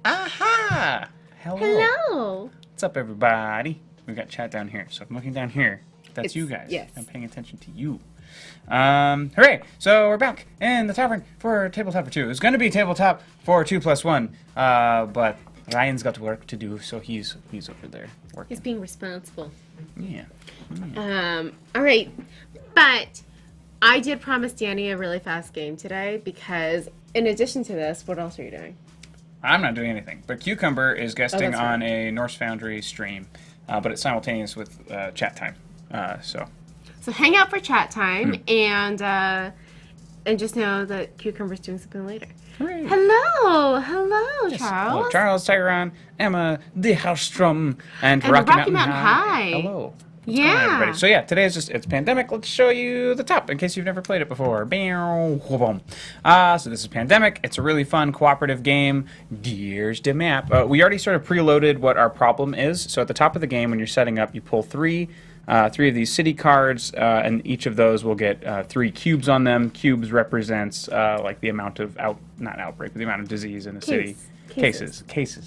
Aha! Hello. Hello. What's up, everybody? We've got chat down here. So if I'm looking down here, that's you guys. Yes. I'm paying attention to you. Hooray! So we're back in the tavern for Tabletop For Two. It's going to be Tabletop for 2+1, but Ryan's got work to do, so he's over there working. He's being responsible. Yeah. All right. But I did promise Danny a really fast game today because in addition to this, what else are you doing? I'm not doing anything, but Cucumber is guesting that's right. on a Norse Foundry stream, but it's simultaneous with chat time. So hang out for chat time and just know that Cucumber's doing something later. hooray. Hello, Yes. Charles. Hello, Charles, Tyron, Emma, the Hausstrom, and And Rocky Rocky Mountain Mountain High. Hello. What's going on, everybody? So yeah, today is just, it's Pandemic. Let's show you the top in case you've never played it before. So this is Pandemic. It's a really fun cooperative game. Here's the map. We already sort of preloaded what our problem is. So at the top of the game, when you're setting up, you pull three of these city cards, and each of those will get 3 cubes on them. Cubes represents like the amount of not outbreak, but the amount of disease in the city. Cases.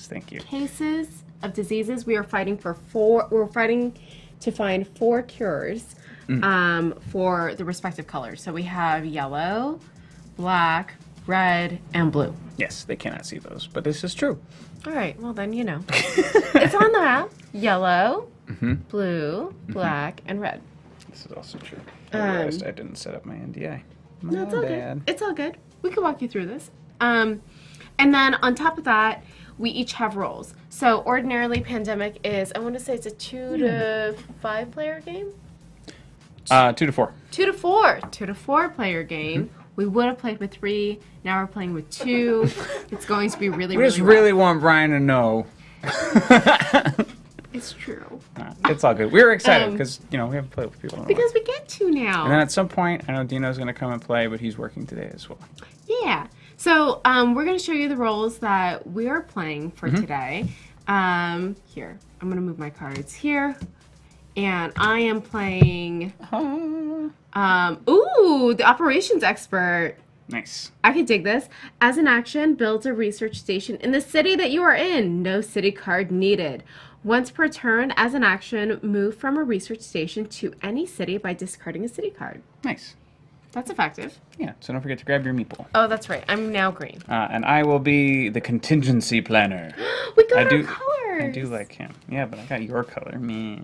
Thank you. Cases of diseases. We are fighting for 4. We're fighting to find 4 cures for the respective colors. So we have yellow, black, red, and blue. Yes, they cannot see those, but this is true. All right. Well, then you know. It's on the map. Yellow, blue, black, and red. This is also true. I realized I didn't set up my NDI. No, it's all bad. good. It's all good. We can walk you through this. And then on top of that, we each have roles. So ordinarily, Pandemic is, I want to say it's a 2 to 5 player game? 2 to 4. 2 to 4. 2 to 4 player game. We would have played with 3. Now we're playing with 2. It's going to be really, We just really really want Brian to know. It's true. It's all good. We were excited because, we haven't played with people in a while. Because we get to now. And then at some point, I know Dino's going to come and play, but he's working today as well. Yeah. So we're going to show you the roles that we are playing for today. Here, I'm going to move my cards here. And I am playing, the operations expert. Nice. I can dig this. As an action, builds a research station in the city that you are in. No city card needed. Once per turn, as an action, move from a research station to any city by discarding a city card. Nice. That's effective. Yeah, so don't forget to grab your meeple. Oh, that's right. I'm now green. And I will be the contingency planner. We got our colors. I do like him. Yeah, but I got your color. Me.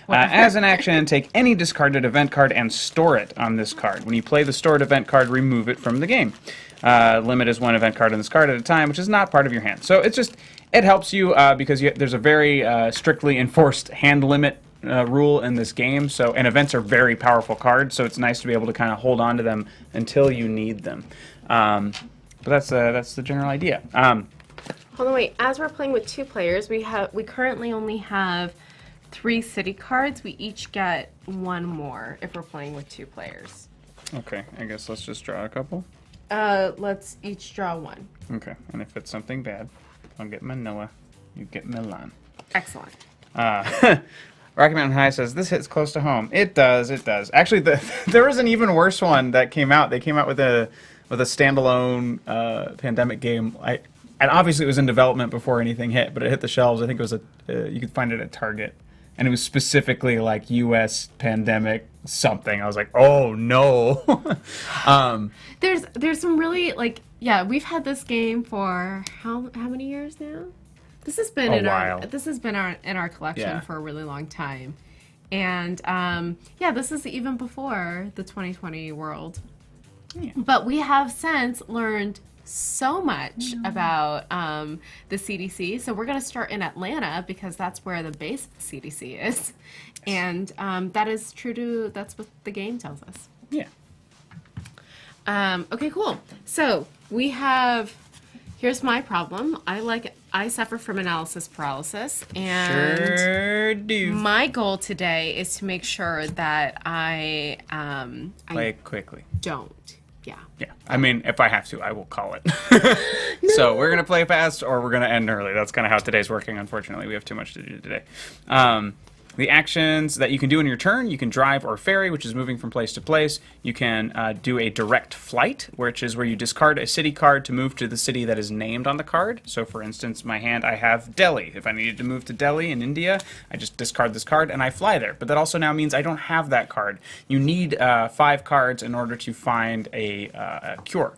As an action, take any discarded event card and store it on this card. When you play the stored event card, remove it from the game. Limit is 1 event card on this card at a time, which is not part of your hand. So it helps you because there's a very strictly enforced hand limit rule in this game. And events are very powerful cards, so it's nice to be able to kind of hold on to them until you need them. But that's the general idea. Hold on, wait. As we're playing with 2 players, we currently only have 3 city cards. We each get 1 more if we're playing with 2 players. Okay, I guess let's just draw a couple. Let's each draw 1. Okay, and if it's something bad, I'll get Manila. You get Milan. Excellent. Rocky Mountain High says, this hits close to home. It does. Actually, there was an even worse one that came out. They came out with a standalone Pandemic game. And obviously it was in development before anything hit, but it hit the shelves. I think it was you could find it at Target. And it was specifically like U.S. Pandemic something. I was like, oh no. There's some really we've had this game for how many years now? This has been in our collection for a really long time. And this is even before the 2020 world. Yeah. But we have since learned so much about the CDC. So we're going to start in Atlanta because that's where the base of the CDC is. And that is that's what the game tells us. Yeah. Okay, cool. So here's my problem. I suffer from analysis paralysis. And sure do. My goal today is to make sure that I play quickly. Don't. Yeah. Yeah. I mean, if I have to, I will call it. No. So we're going to play fast or we're going to end early. That's kind of how today's working, unfortunately. We have too much to do today. The actions that you can do in your turn, you can drive or ferry, which is moving from place to place. You can do a direct flight, which is where you discard a city card to move to the city that is named on the card. So for instance, my hand, I have Delhi. If I needed to move to Delhi in India, I just discard this card and I fly there. But that also now means I don't have that card. You need 5 cards in order to find a cure.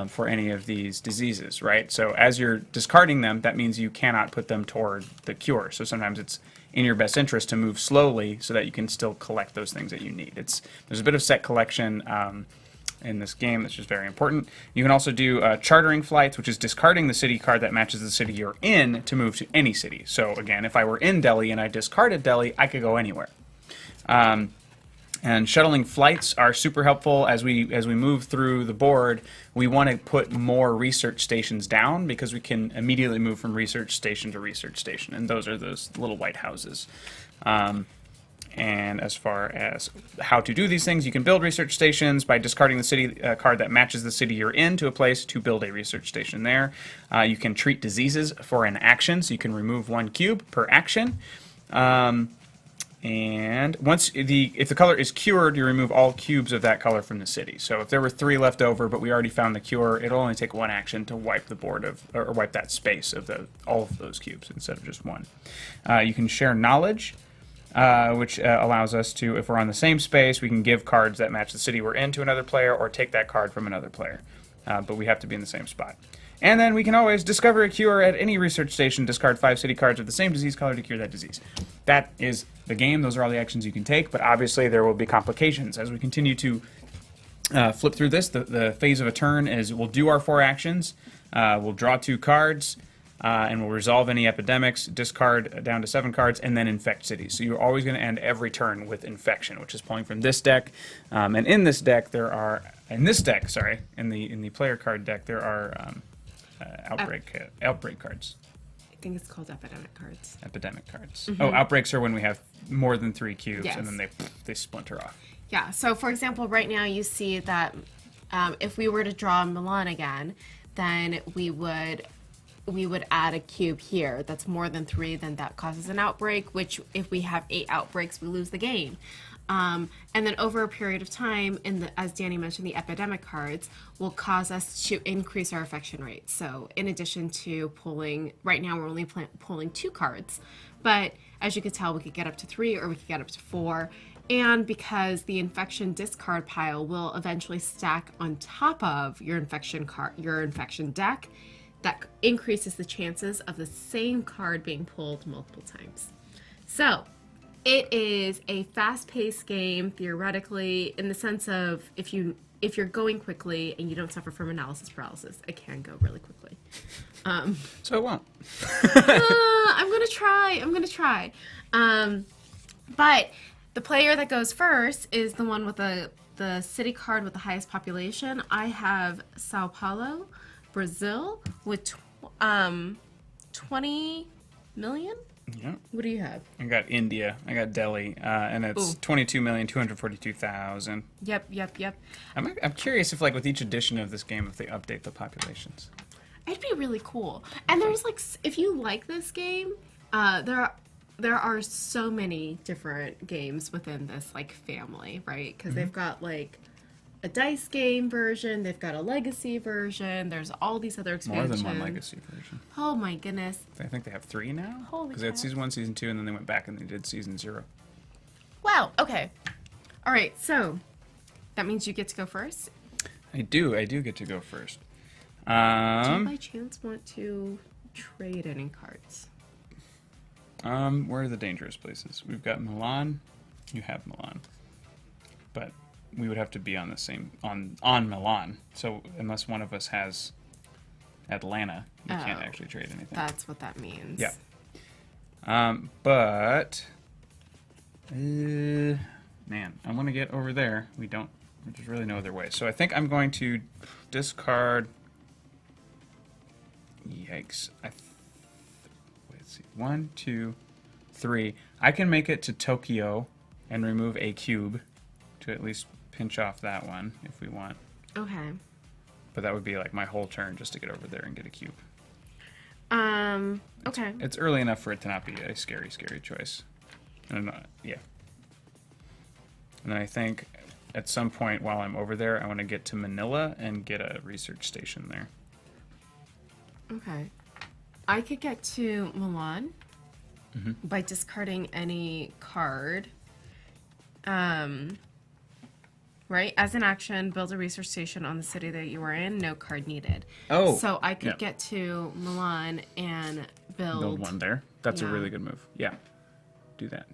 For any of these diseases, right? So as you're discarding them, that means you cannot put them toward the cure. So sometimes it's in your best interest to move slowly so that you can still collect those things that you need. There's a bit of set collection in this game that's just very important. You can also do chartering flights, which is discarding the city card that matches the city you're in to move to any city. So again, if I were in Delhi and I discarded Delhi, I could go anywhere. And shuttling flights are super helpful as we move through the board. We want to put more research stations down because we can immediately move from research station to research station, and those are those little white houses. And as far as how to do these things, you can build research stations by discarding the city card that matches the city you're in to a place to build a research station there. You can treat diseases for an action, so you can remove 1 cube per action. And if the color is cured, you remove all cubes of that color from the city. So if there were 3 left over, but we already found the cure, it'll only take 1 action to wipe the board or wipe that space of all of those cubes instead of just 1. You can share knowledge, which allows us to, if we're on the same space, we can give cards that match the city we're in to another player, or take that card from another player. But we have to be in the same spot. And then we can always discover a cure at any research station, discard 5 city cards of the same disease color to cure that disease. That is the game. Those are all the actions you can take, but obviously there will be complications. As we continue to flip through this, the phase of a turn is we'll do our 4 actions, we'll draw 2 cards, and we'll resolve any epidemics, discard down to 7 cards, and then infect cities. So you're always going to end every turn with infection, which is pulling from this deck. And in this deck, in the player card deck, there are outbreak cards. I think it's called epidemic cards. Epidemic cards. Mm-hmm. Oh, outbreaks are when we have more than 3 cubes, yes. And then they splinter off. Yeah. So for example, right now you see that if we were to draw Milan again, then we would add a cube here that's more than 3, then that causes an outbreak, which if we have 8 outbreaks, we lose the game. And then over a period of time, as Danny mentioned, the epidemic cards will cause us to increase our infection rate. So in addition to pulling, right now we're only pulling 2 cards, but as you could tell, we could get up to 3 or we could get up to 4. And because the infection discard pile will eventually stack on top of your infection deck, that increases the chances of the same card being pulled multiple times. So it is a fast-paced game, theoretically, in the sense of if you're going quickly and you don't suffer from analysis paralysis, it can go really quickly. So it won't. I'm gonna try. But the player that goes first is the one with the city card with the highest population. I have Sao Paulo, Brazil, with 20 million. Yeah. What do you have? I got India. I got Delhi, and it's 22,242,000. Yep. I'm curious if, like, with each edition of this game, if they update the populations. It'd be really cool. And there's if you like this game, there are so many different games within this family, right? Because they've got a dice game version, they've got a legacy version, there's all these other expansions. More than one legacy version. Oh my goodness. I think they have 3 now. Holy Because they had season 1, season 2, and then they went back and they did season 0. Wow, okay. All right, so that means you get to go first? I do get to go first. Do you by chance want to trade any cards? Where are the dangerous places? We've got Milan. You have Milan. But we would have to be on the same on Milan. So unless one of us has Atlanta, we can't actually trade anything. That's what that means. Yeah. But man, I want to get over there. There's really no other way. So I think I'm going to discard. Yikes! Let's see. 1, 2, 3. I can make it to Tokyo and remove a cube to at least pinch off that one if we want. Okay. But that would be my whole turn just to get over there and get a cube. Okay. It's early enough for it to not be a scary choice. And yeah. And then I think at some point while I'm over there, I want to get to Manila and get a research station there. Okay. I could get to Milan by discarding any card. Right? As an action, build a research station on the city that you are in. No card needed. Oh. So I could get to Milan and build one there. That's a really good move. Yeah. Do that.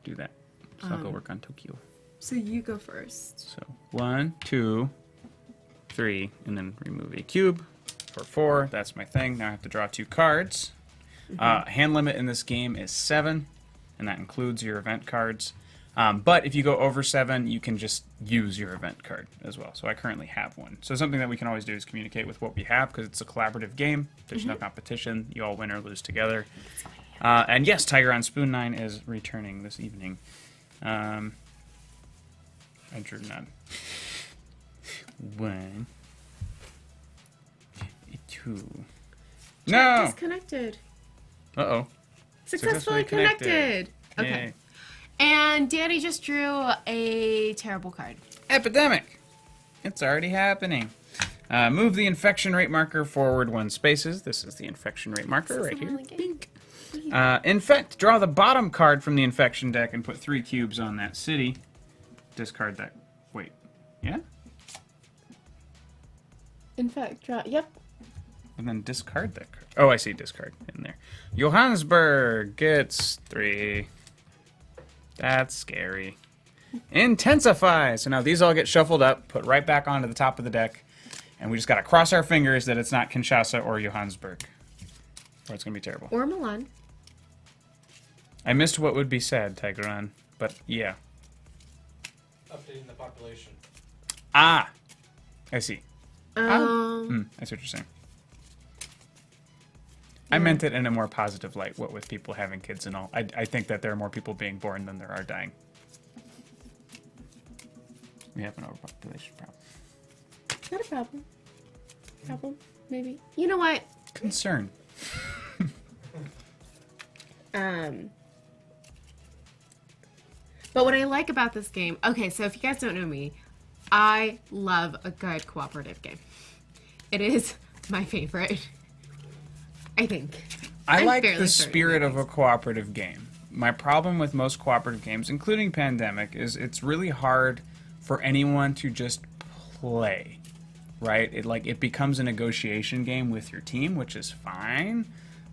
So I'll go work on Tokyo. So you go first. So 1, 2, 3, and then remove a cube for 4. That's my thing. Now I have to draw 2 cards. Hand limit in this game is 7, and that includes your event cards. But if you go over 7, you can just use your event card as well. So I currently have one. So something that we can always do is communicate with what we have, because it's a collaborative game. There's no competition. You all win or lose together. And yes, Tiger on Spoon 9 is returning this evening. I drew none. 1, 2. No! Disconnected. Uh-oh. Successfully connected. Okay. Yay. And Danny just drew a terrible card. Epidemic. It's already happening. Move the infection rate marker forward 1 spaces. This is the infection rate marker right here. Bink. Infect. Draw the bottom card from the infection deck and put 3 cubes on that city. Discard that. Wait. Yeah? Infect. Draw. Yep. And then discard that card. Oh, I see discard in there. Johannesburg gets 3. That's scary. Intensify. So now these all get shuffled up, put right back onto the top of the deck, and we just got to cross our fingers that it's not Kinshasa or Johannesburg, or it's going to be terrible. Or Milan. I missed what would be said, Tigran, but yeah. Updating the population. Ah! I see. I see what you're saying. I meant it in a more positive light, what with people having kids and all. I think that there are more people being born than there are dying. We have an overpopulation problem. Not a problem. Maybe. You know what? Concern. But what I like about this game... Okay, so if you guys don't know me, I love a good cooperative game. It is my favorite. I think. I like the spirit of a cooperative game. My problem with most cooperative games, including Pandemic, is it's really hard for anyone to just play, right? It becomes a negotiation game with your team, which is fine,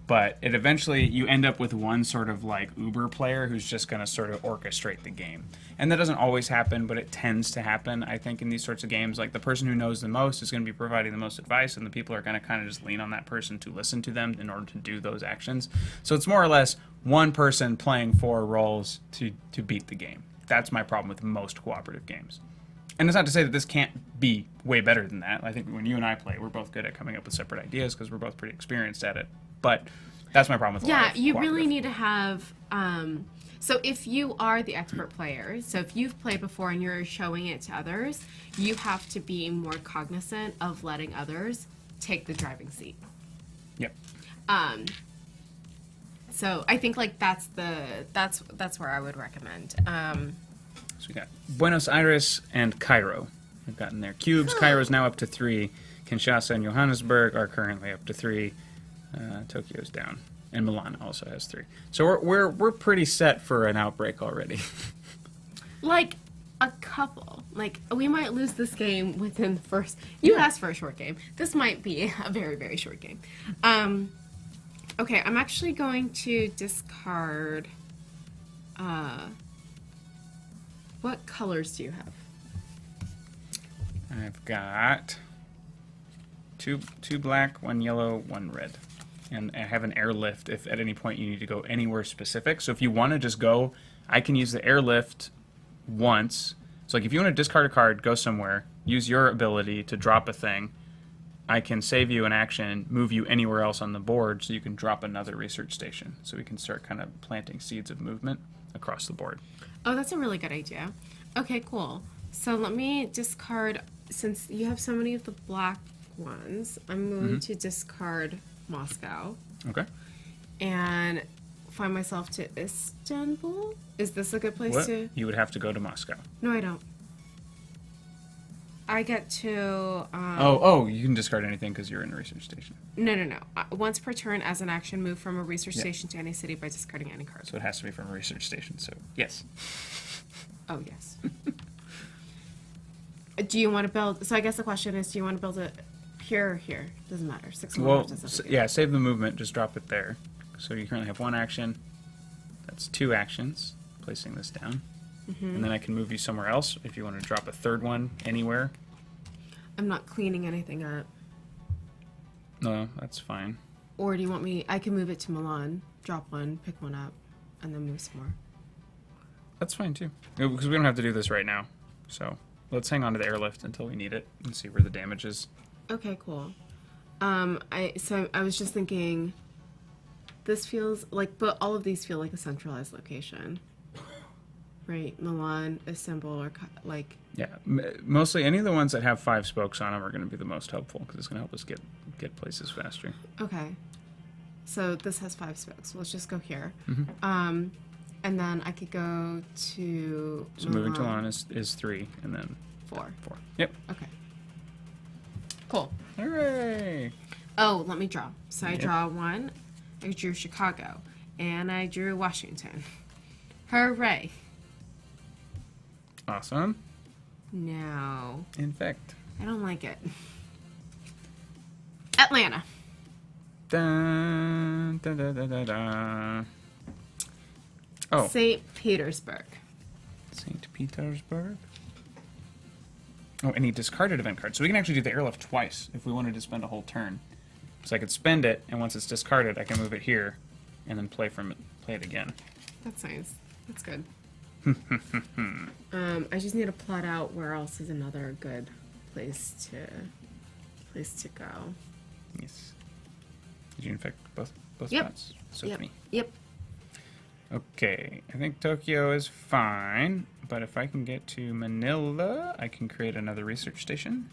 but it eventually you end up with one sort of like Uber player who's just going to sort of orchestrate the game. And that doesn't always happen, but it tends to happen, I think, in these sorts of games. Like, the person who knows the most is going to be providing the most advice, and the people are going to kind of just lean on that person to listen to them in order to do those actions. So it's more or less one person playing 4 roles to beat the game. That's my problem with most cooperative games. And it's not to say that this can't be way better than that. I think when you and I play, we're both good at coming up with separate ideas because we're both pretty experienced at it. But that's my problem with a lot of you really need to have... So if you are the expert player, so if you've played before and you're showing it to others, you have to be more cognizant of letting others take the driving seat. Yep. So I think like that's where I would recommend. So we got Buenos Aires and Cairo. We've gotten their cubes. Cairo's now up to 3. Kinshasa and Johannesburg are currently up to 3. Tokyo's down. And Milan also has 3. So we're pretty set for an outbreak already. Like a couple. Like, we might lose this game within the first... You asked for a short game. This might be a very, very short game. Okay, I'm actually going to discard... what colors do you have? I've got two black, 1 yellow, 1 red. And I have an airlift if at any point you need to go anywhere specific. So if you want to just go, I can use the airlift once. So like if you want to discard a card, go somewhere, use your ability to drop a thing, I can save you an action, move you anywhere else on the board so you can drop another research station. So we can start kind of planting seeds of movement across the board. Oh, that's a really good idea. Okay, cool. So let me discard, since you have so many of the black ones, I'm going to discard Moscow. Okay. And find myself to Istanbul. Is this a good place What? to? You would have to go to Moscow. No, I don't. I get to. Oh, you can discard anything because you're in a research station. No. Once per turn, as an action, move from a research station to any city by discarding any card. So it has to be from a research station. So yes. Oh yes. Do you want to build? So I guess the question is, do you want to build it here or here? Doesn't matter. 6 and 1 Well, doesn't. yeah. Save the movement. Just drop it there. So you currently have 1 action. That's 2 actions. Placing this down. And then I can move you somewhere else if you want to drop a 3rd one anywhere. I'm not cleaning anything up. No, that's fine. Or do you want me? I can move it to Milan, drop 1, pick 1 up, and then move some more. That's fine too. Because we don't have to do this right now. So let's hang on to the airlift until we need it and see where the damage is. Okay, cool. I was just thinking. This feels like, but all of these feel like a centralized location, right? Milan, Istanbul, or like. Yeah, mostly any of the ones that have 5 spokes on them are going to be the most helpful because it's going to help us get places faster. Okay, so this has 5 spokes. Let's just go here. Mm-hmm. And then I could go to. So moving to Milan is 3, and then 4. 4. Yep. Okay. Cool. Hooray! Oh, let me draw. So I Yep. draw 1. I drew Chicago, and I drew Washington. Hooray! Awesome. No, Infect. I don't like it. Atlanta. Dun, dun, dun, dun, dun, dun. Oh, St. Petersburg. St. Petersburg. Oh, and he discarded event card. So we can actually do the airlift twice if we wanted to spend a whole turn. So I could spend it, and once it's discarded, I can move it here, and then play it again. That's nice. That's good. I just need to plot out where else is another good place to go. Yes. Did you infect both Yep. spots? So Yep. me. Yep. Okay, I think Tokyo is fine, but if I can get to Manila, I can create another research station.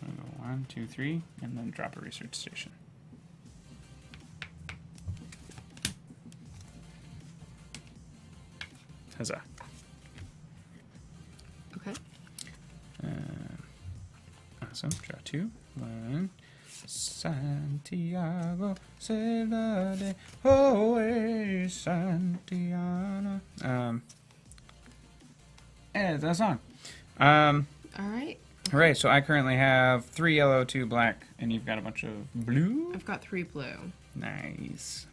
I'll go 1, 2, 3, and then drop a research station. Huzzah. Okay. Awesome. Draw 2. 1. Santiago se la de Hoy Santiana. It's a song. All right. Hooray, so I currently have 3 yellow, 2 black, and you've got a bunch of blue? I've got 3 blue. Nice.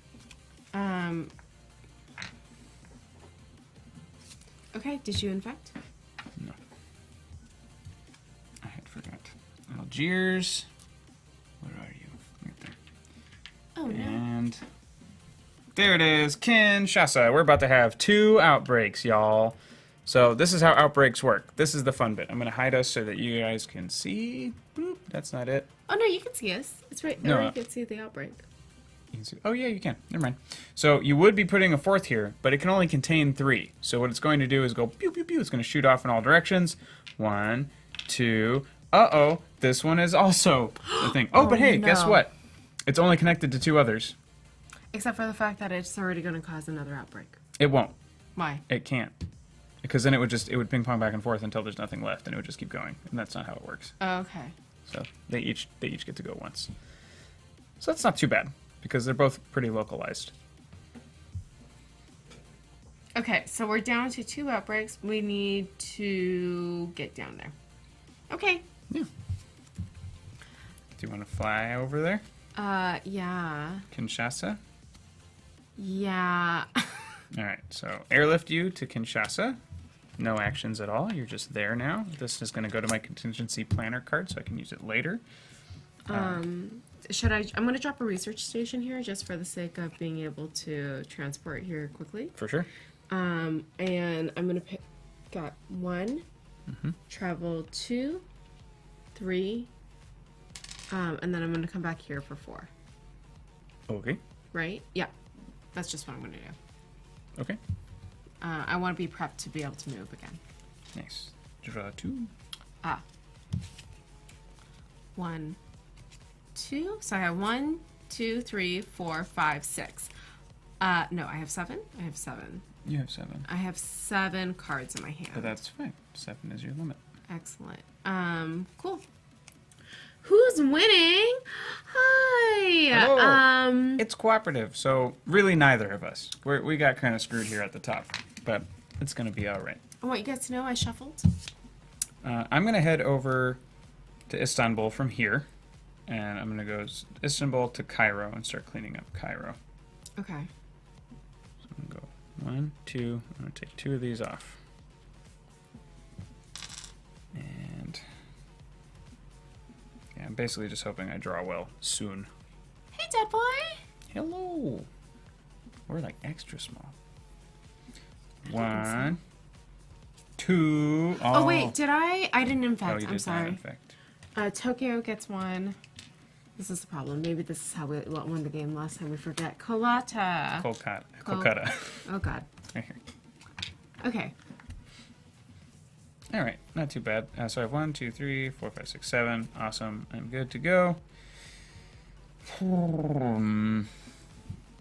Okay, did you infect? No. I had forgot. Algiers. Where are you? Right there. Oh, no. And there it is, Kinshasa. We're about to have 2 outbreaks, y'all. So this is how outbreaks work. This is the fun bit. I'm going to hide us so that you guys can see. Boop, that's not it. Oh, no, you can see us. It's right there. You can see the outbreak. You can see. Oh, yeah, you can. Never mind. So you would be putting a 4th here, but it can only contain 3. So what it's going to do is go pew, pew, pew. It's going to shoot off in all directions. 1, 2. Uh-oh. This one is also the thing. Oh, but hey, guess no. what? It's only connected to 2 others. Except for the fact that it's already going to cause another outbreak. It won't. Why? It can't. Because then it would ping pong back and forth until there's nothing left, and it would just keep going, and that's not how it works. Oh, okay. So they each get to go once. So that's not too bad because they're both pretty localized. Okay, so we're down to 2 outbreaks. We need to get down there. Okay. Yeah. Do you want to fly over there? Yeah. Kinshasa. Yeah. All right. So airlift you to Kinshasa. No actions at all. You're just there now. This is going to go to my contingency planner card, so I can use it later. Should I? I'm going to drop a research station here just for the sake of being able to transport here quickly. For sure. And I'm going to got 1, travel 2, 3, and then I'm going to come back here for 4. Okay. Right? Yeah. That's just what I'm going to do. Okay. I want to be prepped to be able to move again. Nice. Draw 2. 1, 2. So I have 1, 2, 3, 4, 5, 6. No, I have 7. I have 7. You have 7. I have 7 cards in my hand. But that's fine. 7 is your limit. Excellent. Cool. Who's winning? Hi. Hello. It's cooperative, so really neither of us. We got kind of screwed here at the top, but it's going to be all right. I want you guys to know I shuffled. I'm going to head over to Istanbul from here, and I'm going to go Istanbul to Cairo and start cleaning up Cairo. Okay. So I'm going to go 1, 2. I'm going to take 2 of these off. And yeah, I'm basically just hoping I draw well soon. Hey, dead boy. Hello. We're like extra small. 1, 2. Oh, wait, did I? I didn't infect. Oh, you I'm did sorry. not infect. Tokyo gets 1. This is the problem. Maybe this is how we won the game last time. We forget. Kolata. Kolkata. Oh, God. Right here. Okay. All right, not too bad. So I have 1, 2, 3, 4, 5, 6, 7. Awesome. I'm good to go. Where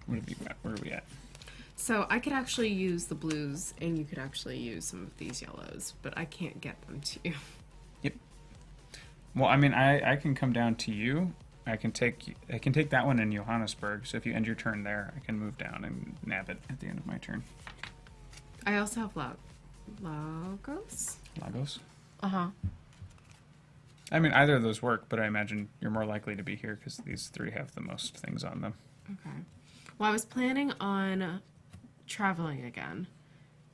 are we at? So I could actually use the blues, and you could actually use some of these yellows, but I can't get them to you. Yep. Well, I mean, I can come down to you. I can take that one in Johannesburg. So if you end your turn there, I can move down and nab it at the end of my turn. I also have Lagos. Lagos. Uh-huh. I mean, either of those work, but I imagine you're more likely to be here because these 3 have the most things on them. Okay. Well, I was planning on traveling again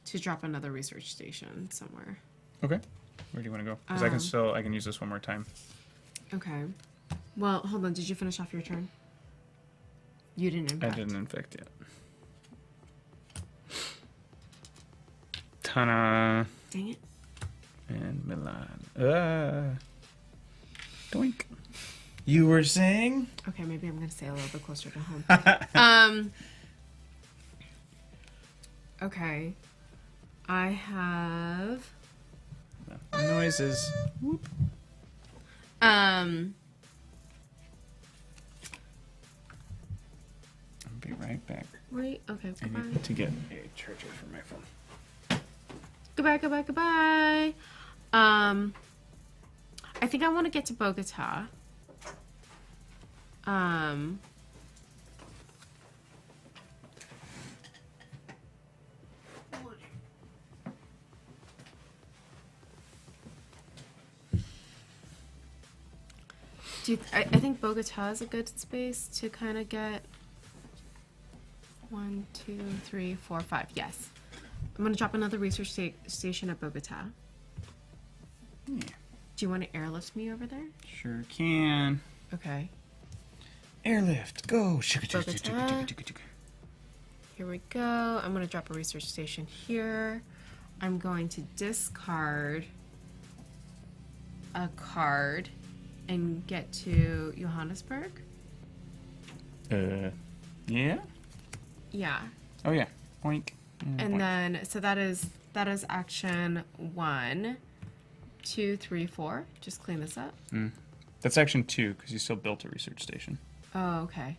to drop another research station somewhere. Okay. Where do you want to go? Because I can use this one more time. Okay. Well, hold on. Did you finish off your turn? You didn't infect. I didn't infect yet. Tana. Dang it. And Milan. Doink. You were saying? Okay, maybe I'm going to stay a little bit closer to home. Okay. I have... Noises. Whoop. I'll be right back. Wait, okay, I goodbye. need to get a charger for my phone. Goodbye. I think I want to get to Bogota. I think Bogota is a good space to kind of get 1, 2, 3, 4, 5. Yes. I'm going to drop another research station at Bogota. Yeah. Do you want to airlift me over there? Sure can. Okay. Airlift, go. Bogota. Here we go. I'm going to drop a research station here. I'm going to discard a card and get to Johannesburg. Yeah? Yeah. Oh, yeah. Boink. And boink. then, so that is action 1, 2, 3, 4. Just clean this up. That's action 2, because you still built a research station. Oh, okay.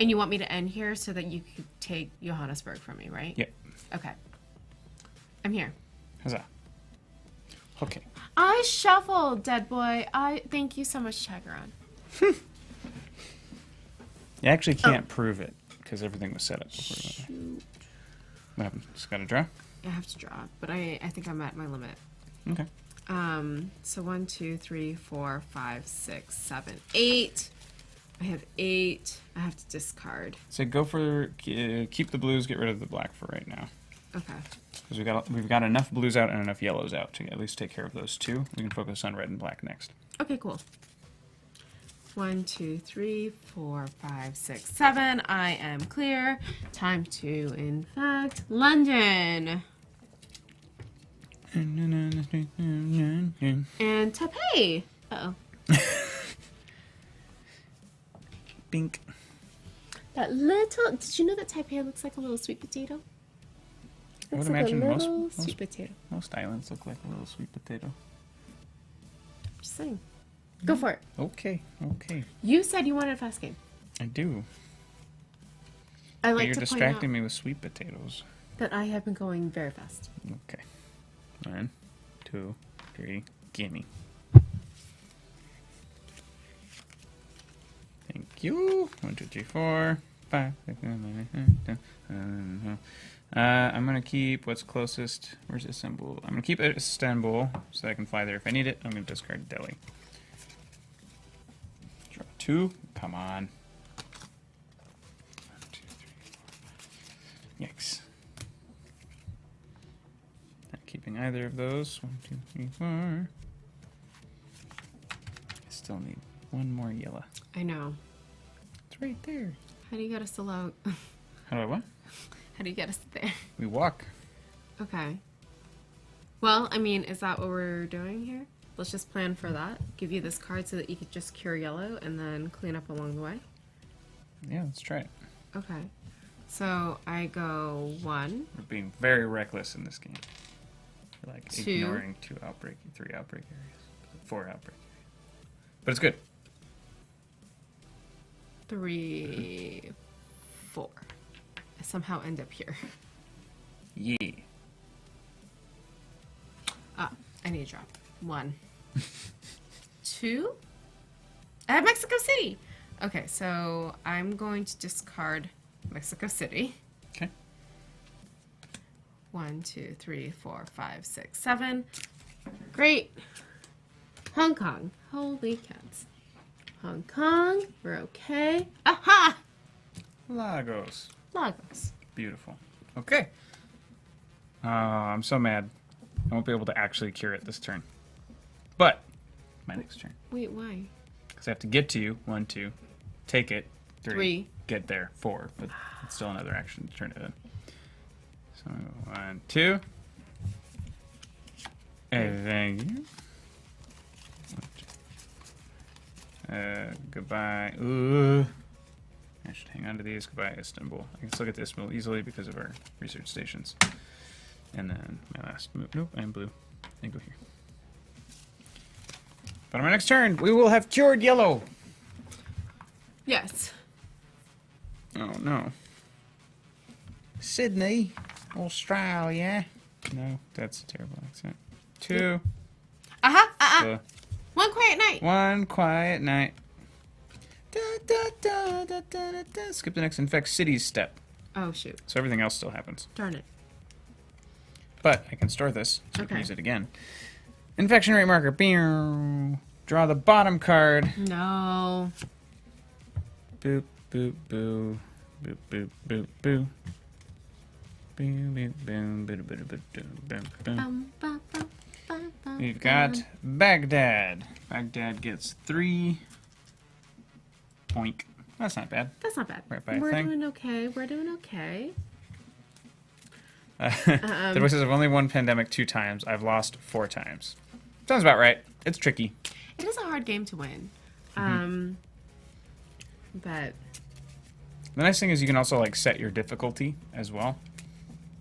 And you want me to end here so that you could take Johannesburg from me, right? Yep. Okay. I'm here. Huzzah. Okay. I shuffled, dead boy. Thank you so much, Chagron. You actually can't prove it, because everything was set up before you went there. Shoot. What happened? Just got to draw? I have to draw, but I think I'm at my limit. Okay. So 1, 2, 3, 4, 5, 6, 7, 8. I have 8. I have to discard. So go for keep the blues, get rid of the black for right now. Okay. Because we've got enough blues out and enough yellows out to at least take care of those 2. We can focus on red and black next. Okay, cool. 1, 2, 3, 4, 5, 6, 7. I am clear. Time to infect London. And Taipei. Uh-oh. Bink. That little... Did you know that Taipei looks like a little sweet potato? I would Looks like imagine a little sweet potato. most islands look like a little sweet potato. Just saying. Go for it. Okay. You said you wanted a fast game. I do. I like You're to distracting point out me with sweet potatoes. that I have been going very fast. Okay. 1, 2, 3, gimme. Thank you. 1, 2, 3, 4, 5, 6, 7, 8, 9, 10. I'm gonna keep what's closest. Where's Istanbul? I'm gonna keep Istanbul so I can fly there if I need it. I'm gonna discard Delhi. Draw 2. Come on. 1, 2, 3, 4, 5. Yikes. Not keeping either of those. 1, 2, 3, 4. I still need one more yellow. I know. It's right there. How do you get us to load? How do I what? How do you get us there? We walk. Okay. Well, I mean, is that what we're doing here? Let's just plan for that. Give you this card so that you could just cure yellow and then clean up along the way. Yeah, let's try it. Okay. So I go 1. We're being very reckless in this game. We're like 2. ignoring 3 outbreak areas, 4 outbreak areas. But it's good. 3, 4. I somehow end up here. Yeah. Ah, I need to drop 1. 2. I have Mexico City. Okay, so I'm going to discard Mexico City. Okay. 1, 2, 3, 4, 5, 6, 7. Great. Hong Kong. Holy cats. Hong Kong. We're okay. Aha! Lagos. Lagos. Beautiful. Okay. I'm so mad. I won't be able to actually cure it this turn. But, my next turn. Wait, why? Because I have to get to you. 1, 2. Take it. 3. Get there. 4. But it's still another action to turn it in. So, 1, 2. And thank you. Goodbye. Ooh. I should hang on to these. Goodbye, Istanbul. I can still get to Istanbul easily because of our research stations. And then my last move. Nope, I'm blue. I go here. But on my next turn, we will have cured yellow. Yes. Oh, no. Sydney, Australia. No, that's a terrible accent. 2. Aha! One quiet night. 1 quiet night. Da, da, da, da, da, da, da. Skip the next infect cities step. Oh, shoot. So everything else still happens. Darn it. But I can store this, so I can Okay. use it again. Infection rate marker. Pew. Draw the bottom card. No. Boop, boop, boo. Boop, boop, boop, boo. Boom, boom, boom, boom, boom, boom, boom, boom. Bum, bum, bum, bum, bum, We've got Baghdad. Baghdad gets 3. Boink. That's not bad. That's not bad. Right by a We're thing. doing okay. We're doing okay. The voices of only won pandemic 2 times. I've lost 4 times. Sounds about right. It's tricky. It is a hard game to win. But The nice thing is you can also like set your difficulty as well.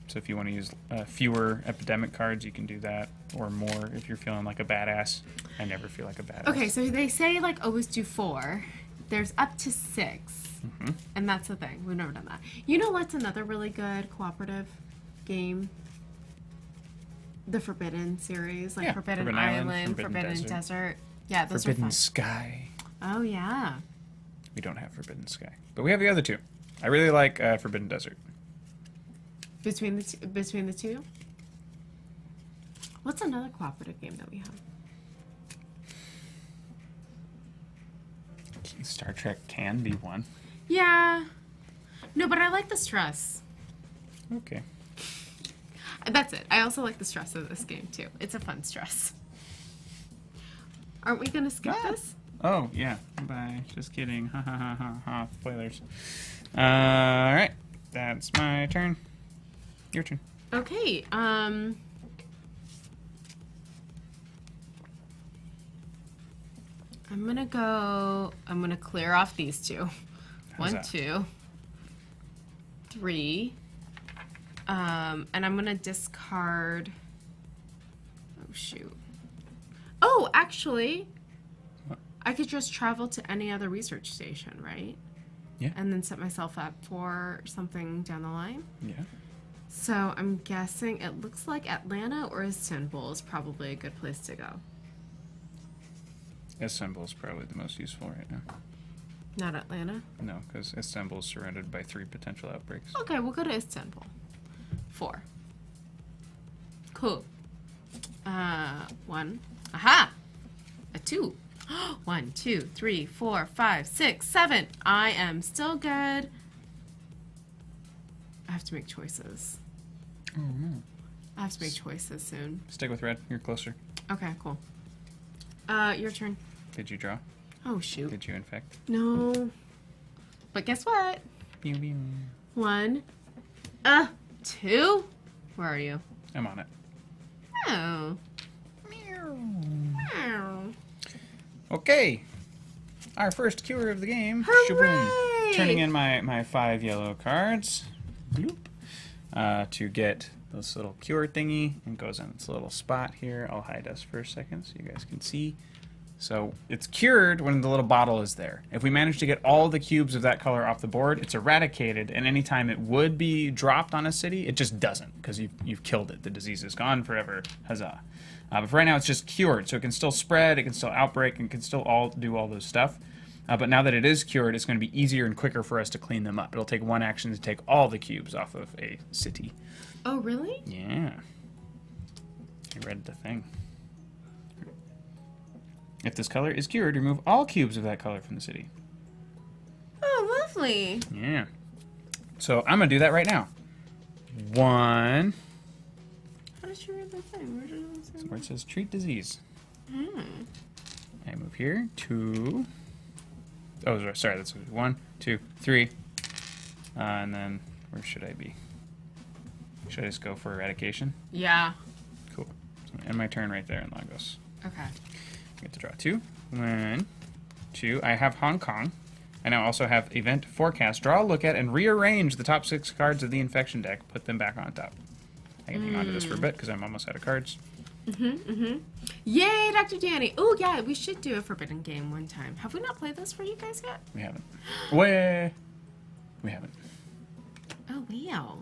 So if you want to use fewer epidemic cards, you can do that, or more if you're feeling like a badass. I never feel like a badass. okay, so they say like always do 4. There's up to 6, and that's the thing. We've never done that. You know what's another really good cooperative game? The Forbidden series, like Yeah, Forbidden Forbidden Island, Island, Forbidden Forbidden Desert. Yeah, those Forbidden are fun. Sky. Oh yeah. We don't have Forbidden Sky, but we have the other 2. I really like Forbidden Desert. Between the two. What's another cooperative game that we have? Star Trek can be one. Yeah. No, but I like the stress. Okay. That's it. I also like the stress of this game too. It's a fun stress. Aren't we gonna skip this? Oh, yeah. Bye. Just kidding. Ha ha ha ha ha. Spoilers. Alright. That's my turn. Your turn. Okay. I'm gonna clear off these 2. How's 1, that? 2, 3. And I'm gonna discard. Oh shoot. Oh, actually, What? I could just travel to any other research station, right? Yeah. and then set myself up for something down the line. Yeah. So I'm guessing it looks like Atlanta or Istanbul is probably a good place to go. Istanbul is probably the most useful right now. Not Atlanta? No, because Istanbul is surrounded by 3 potential outbreaks. Okay, we'll go to Istanbul. 4. Cool. 1. Aha! A 2. 1, 2, 3, 4, 5, 6, 7. I am still good. I have to make choices. Oh, no. I have to make choices soon. Stick with red. You're closer. Okay, cool. Your turn. Did you draw? Oh, shoot. Did you infect? No. But guess what? Pew, pew. 1. 2. Where are you? I'm on it. Oh. Meow. Meow. Okay. Our first cure of the game. Hooray! Shaboom. Turning in my 5 yellow cards. Bloop. To get this little cure thingy. It goes in its little spot here. I'll hide us for a second so you guys can see. So it's cured when the little bottle is there. If we manage to get all the cubes of that color off the board, it's eradicated, and anytime it would be dropped on a city, it just doesn't, because you've killed it. The disease is gone forever. Huzzah. But for right now, it's just cured, so it can still spread, it can still outbreak, and can still all do all those stuff. But now that it is cured, it's going to be easier and quicker for us to clean them up. It'll take 1 action to take all the cubes off of a city. Oh, really? Yeah. I read the thing. If this color is cured, remove all cubes of that color from the city. Oh, lovely. Yeah. So I'm going to do that right now. 1. How did you read the thing? Where did it say? Where it says treat disease. Hmm. I move here. 2. Oh, sorry. That's 1, 2, 3. And then where should I be? Should I just go for eradication? Yeah. Cool. So I'm going to end my turn right there in Lagos. Okay. I get to draw 2. 1, 2. I have Hong Kong. I now also have Event Forecast. Draw, look at, and rearrange the top 6 cards of the infection deck. Put them back on top. I can hang on to this for a bit because I'm almost out of cards. Yay, Dr. Danny. Oh, yeah, we should do a Forbidden Game one time. Have we not played this for you guys yet? We haven't. We haven't. Oh, wow.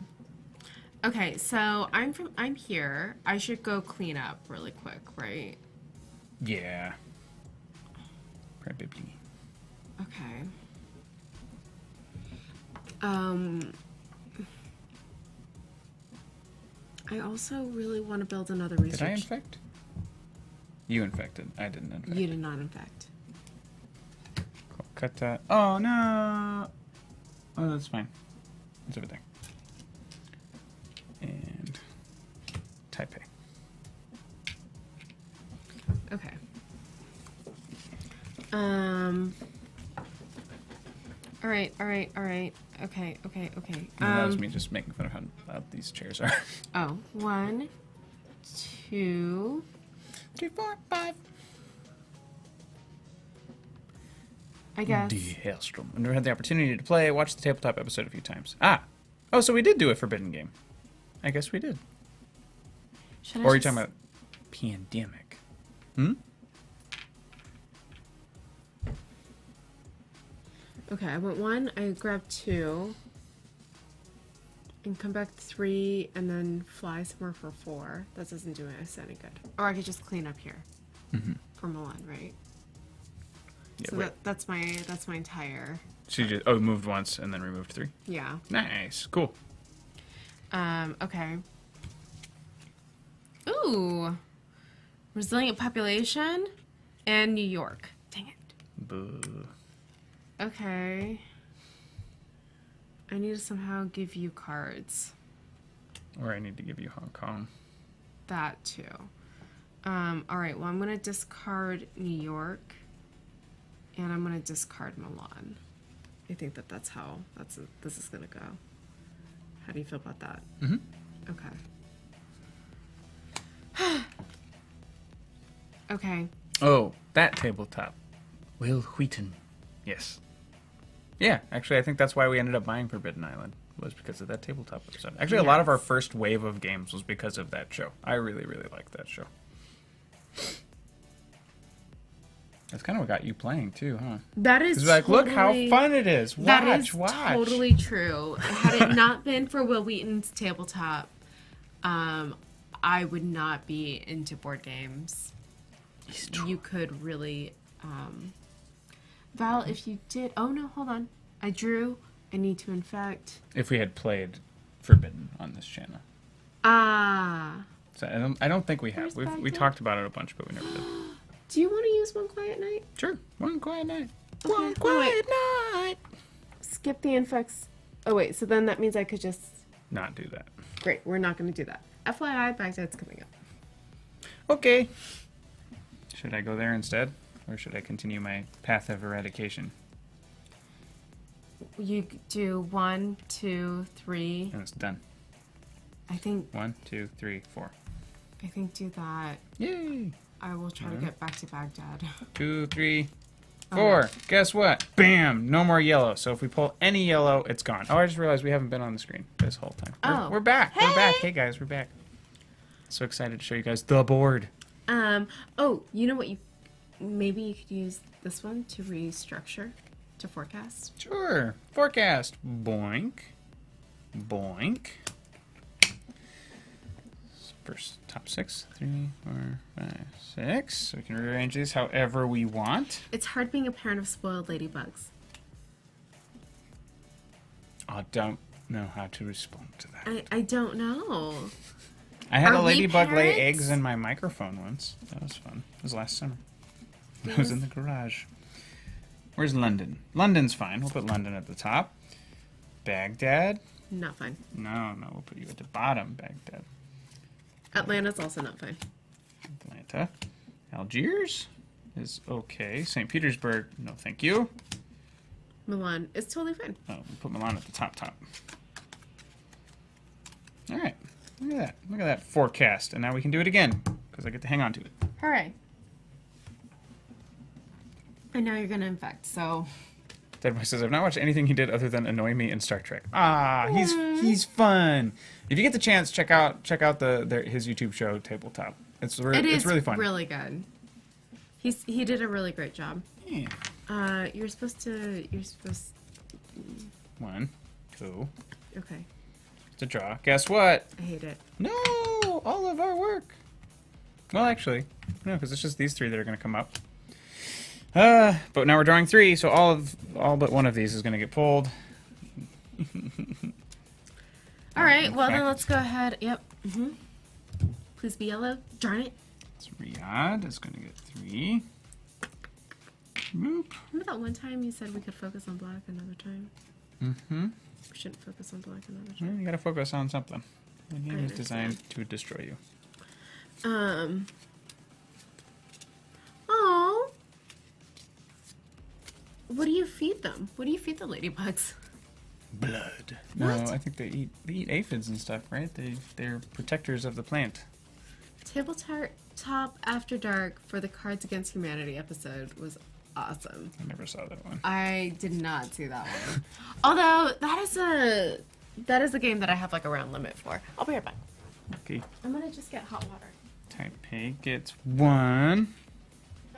Okay, so I'm here. I should go clean up really quick, right? Yeah. Probably. Okay. I also really want to build another research. Did I infect? You infected. I didn't infect. You did not infect. Cool. Cut that. Oh, no. Oh, that's fine. It's over there. And Taipei. Okay. All right. Okay. That was me just making fun of how loud these chairs are. Oh, 1, 2, 3, 4, 5. I guess. Die Hellstrom. I've never had the opportunity to play. I watched the tabletop episode a few times. Ah! Oh, so we did do a Forbidden Game. I guess we did. Should I Or are you just- talking about Pandemic? Hmm? Okay, I went 1, I grabbed 2, and come back 3, and then fly somewhere for 4. That doesn't do us any good. Or I could just clean up here for Milan, right? Yeah, So wait. that's my entire. So you just moved once and then removed 3. Yeah. Nice. Cool. Okay. Ooh. Resilient population and New York. Dang it. Boo. Okay. I need to somehow give you cards. Or I need to give you Hong Kong. That too. Alright, well I'm gonna discard New York. And I'm gonna discard Milan. I think that's how this is gonna go. How do you feel about that? Mm-hmm. Okay. Okay. Oh, that tabletop. Will Wheaton. Yes. Yeah, actually, I think that's why we ended up buying Forbidden Island, was because of that tabletop episode. Actually, a lot of our first wave of games was because of that show. I really, really liked that show. That's kind of what got you playing too, huh? That is like, totally, look how fun it is. Watch. Totally true. Had it not been for Will Wheaton's tabletop, I would not be into board games. You could really, Val, if you did, oh no, hold on. I drew. I need to infect. If we had played Forbidden on this channel. Ah. So I don't think we have. Where's We talked about it a bunch, but we never did. Do you want to use One Quiet Night? Sure. One quiet night. Okay. One quiet night. Skip the infects. Oh wait, so then that means I could just... Not do that. Great, we're not going to do that. FYI, Baghdad's coming up. Okay. Should I go there instead? Or should I continue my path of eradication? You do 1, 2, 3. And it's done. I think 1, 2, 3, 4. I think do that. Yay! I will try to get back to Baghdad. 2, 3, 4. Guess what? Bam! No more yellow. So if we pull any yellow, it's gone. Oh, I just realized we haven't been on the screen this whole time. We're back. Hey! We're back. Hey guys, we're back. So excited to show you guys the board. Oh, you know what? Maybe you could use this one to restructure to forecast. Sure. Forecast. Boink. Boink. First, top 6. 3, 4, 5, 6. So we can rearrange these however we want. It's hard being a parent of spoiled ladybugs. I don't know how to respond to that. I don't know. I had Are a we ladybug lay parents? eggs in my microphone once. That was fun. It was last summer. I was in the garage. Where's London? London's fine. We'll put London at the top. Baghdad? Not fine. No, we'll put you at the bottom, Baghdad. Atlanta's also not fine. Atlanta. Algiers is okay. St. Petersburg, no thank you. Milan is totally fine. Oh, we'll put Milan at the top. All right. Look at that. Look at that forecast. And now we can do it again because I get to hang on to it. Hooray. And now you're going to infect, so... Dead Boy says, I've not watched anything he did other than annoy me in Star Trek. Ah, he's fun. If you get the chance, check out his YouTube show, Tabletop. It's really fun. Really good. He did a really great job. Yeah. You're supposed to... 1, 2. Okay. To draw. Guess what? I hate it. No! All of our work. Well, actually, no, because it's just these 3 that are going to come up. But now we're drawing 3, so all but one of these is going to get pulled. All right, well then let's go ahead. Yep. Please be yellow. Darn it. So Riyadh is going to get 3. Boop. Remember that one time you said we could focus on black another time? Mm-hmm. We shouldn't focus on black another Well, time. you got to focus on something. The game is designed to destroy you. Oh. What do you feed them? What do you feed the ladybugs? Blood. What? No, I think they eat aphids and stuff, right? They're protectors of the plant. Tabletop After Dark for the Cards Against Humanity episode was awesome. I never saw that one. I did not see that one. Although that is a game that I have like a round limit for. I'll be right back. Okay. I'm gonna just get hot water. Taipei gets 1.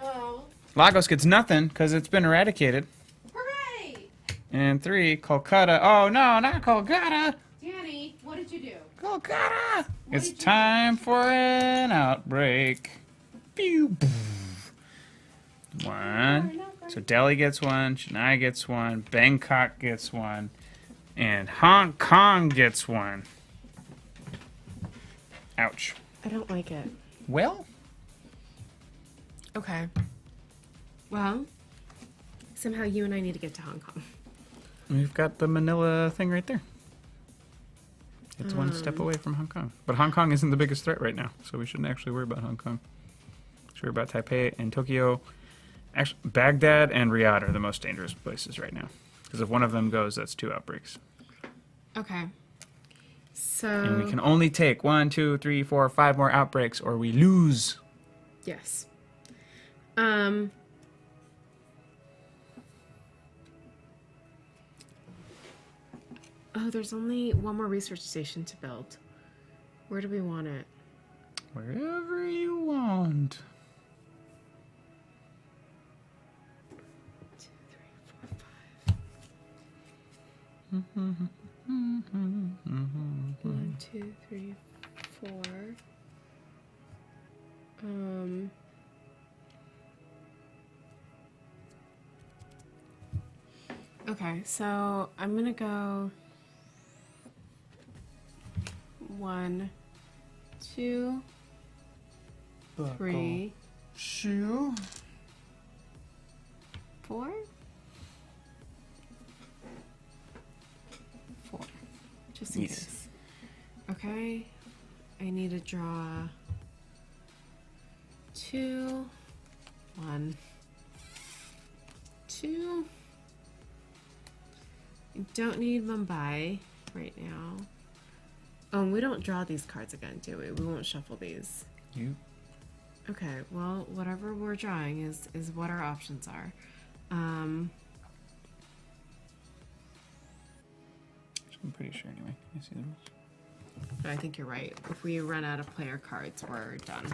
Oh. Lagos gets nothing because it's been eradicated. Hooray! And 3, Kolkata. Oh no, not Kolkata! Danny, what did you do? Kolkata! It's time for an outbreak. Pew! 1. So Delhi gets 1, Chennai gets 1, Bangkok gets 1, and Hong Kong gets 1. Ouch. I don't like it. Well? Okay. Well, somehow you and I need to get to Hong Kong. We've got the Manila thing right there. It's one step away from Hong Kong. But Hong Kong isn't the biggest threat right now, so we shouldn't actually worry about Hong Kong. We should worry about Taipei and Tokyo. Actually, Baghdad and Riyadh are the most dangerous places right now. Because if one of them goes, that's 2 outbreaks. Okay. So... And we can only take 1, 2, 3, 4, 5 more outbreaks, or we lose. Yes. Oh, there's only one more research station to build. Where do we want it? Wherever you want. 1, 2, 3, 4. Okay, so I'm gonna go 1, 2, 3, shoe. 4. 4. Just in case. Okay. I need to draw 2, 1, 2. I don't need Mumbai right now. Oh, and we don't draw these cards again, do we? We won't shuffle these. You. Okay, well, whatever we're drawing is what our options are. I'm pretty sure anyway. Can you see the rules? I think you're right. If we run out of player cards, we're done.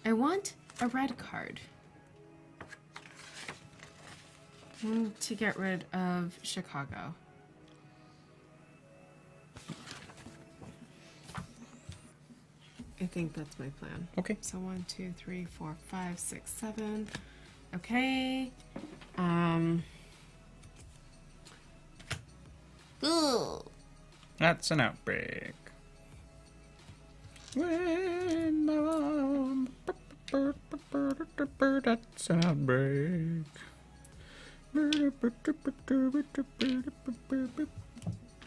I want a red card. I want to get rid of Chicago. I think that's my plan. Okay. So 1, 2, 3, 4, 5, 6, 7. Okay. Ooh. That's an outbreak. When that's an outbreak.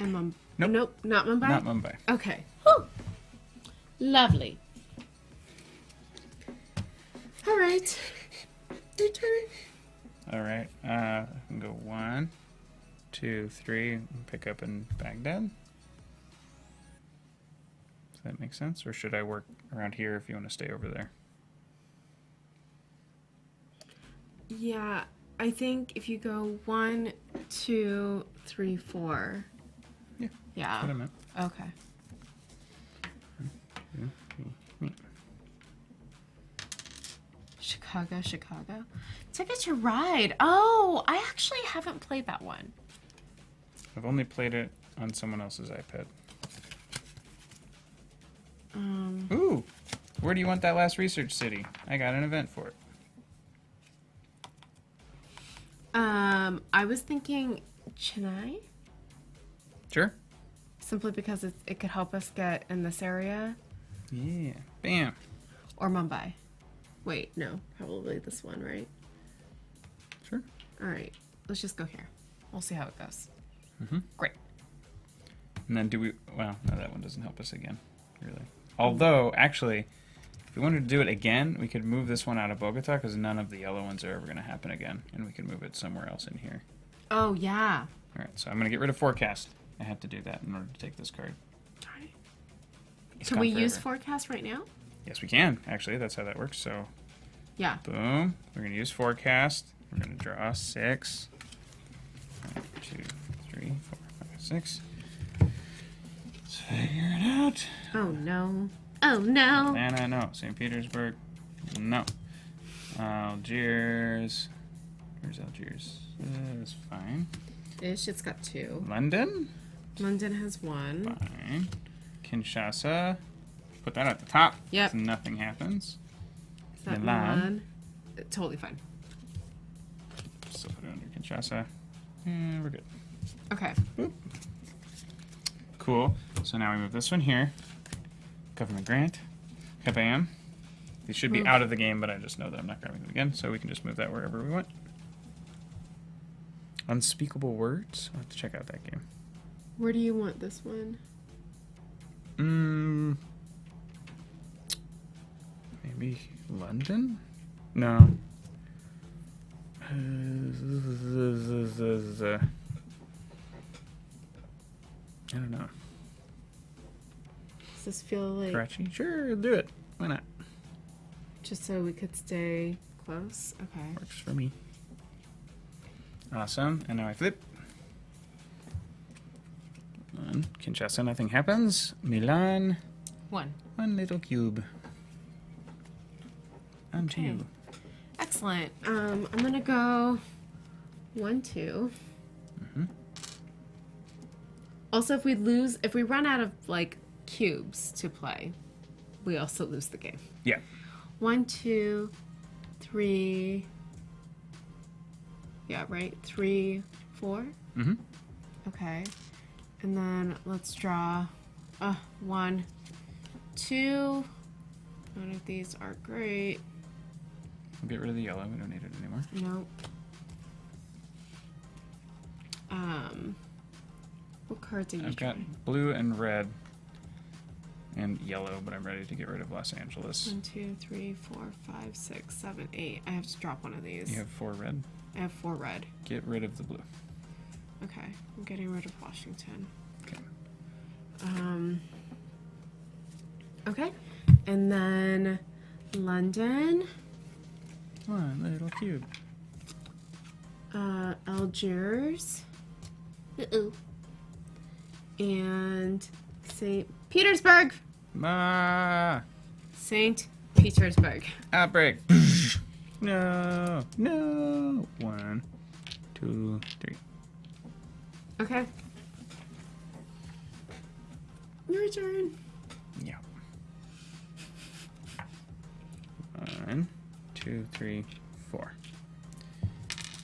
And Nope. Nope, not Mumbai? Not Mumbai. Okay. Whew. Lovely. All right. Your turn. All right. I can go 1, 2, 3, and pick up in Baghdad. Does that make sense? Or should I work around here if you want to stay over there? Yeah, I think if you go 1, 2, 3, 4. Yeah. Yeah. That's what I meant. Okay. Chicago, Chicago. Ticket to Ride. Oh, I actually haven't played that one. I've only played it on someone else's iPad. Ooh, where do you want that last research city? I got an event for it. I was thinking Chennai, Sure. simply because it could help us get in this area, Yeah. Bam. or Mumbai. Wait, no, probably this one, right? Sure. All right, let's just go here. We'll see how it goes. Mm-hmm. Great. And then do we... Well, no, that one doesn't help us again, really. Although, actually, if we wanted to do it again, we could move this one out of Bogota, because none of the yellow ones are ever going to happen again. And we could move it somewhere else in here. Oh, yeah. All right, so I'm going to get rid of Forecast. I have to do that in order to take this card. Darn it. It's Can gone we use forever. Forecast right now? Yes, we can, actually. That's how that works. So, Yeah. boom. We're going to use Forecast. We're going to draw 6. 1, 2, 3, 4, 5, 6. Let's figure it out. Oh, no. Oh, no. Atlanta, no. St. Petersburg, no. Algiers. Where's Algiers? That's fine. Ish, it's got 2. London? London has 1. Fine. Kinshasa. Put that at the top. Yep. So nothing happens. Is that Milan. Milan? Totally fine. Still put it under Kinshasa. Yeah, we're good. Okay. Boop. Cool. So now we move this one here. Government grant. Kabam. These should be Move. out of the game, but I just know that I'm not grabbing them again, so we can just move that wherever we want. Unspeakable Words. I'll have to check out that game. Where do you want this one? Maybe London? No. I don't know. Does this feel like Karachi? Sure, do it. Why not? just so we could stay close? Okay. Works for me. Awesome. And now I flip. One. Kinshasa, nothing happens. Milan. 1. One little cube. On to Okay. you. Excellent. I'm gonna go 1, 2. Also, if we run out of like cubes to play, we also lose the game. Yeah. 1, 2, 3. Yeah, right. 3, 4. Mm-hmm. Okay, and then let's draw 1, 2. None of these are great. We'll get rid of the yellow. We don't need it anymore. Nope. What cards are you I've got blue and red and yellow, but I'm ready to get rid of Los Angeles. 1, 2, 3, 4, 5, 6, 7, 8. I have to drop one of these. You have 4 red. I have 4 red. Get rid of the blue. Okay, I'm getting rid of Washington. Okay. Okay, and then London. One little cube. Algiers. And St. Petersburg. St. Petersburg. Outbreak. No. 1, 2, 3. Okay. Your turn. Yeah. 1, 2, 3, 4.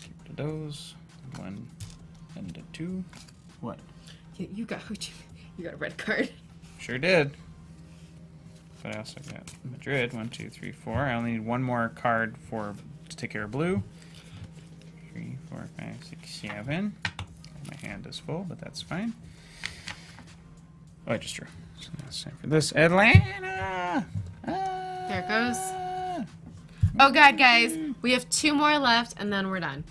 Keep to those. 1 and a 2. What? You got a red card. Sure did. But I also got Madrid. 1, 2, 3, 4. I only need one more card to take care of blue. 3, 4, 5, 6, 7. My hand is full, but that's fine. Oh, I just drew. So now it's time for this. Atlanta! There it goes. Oh god, guys. We have 2 more left, and then we're done.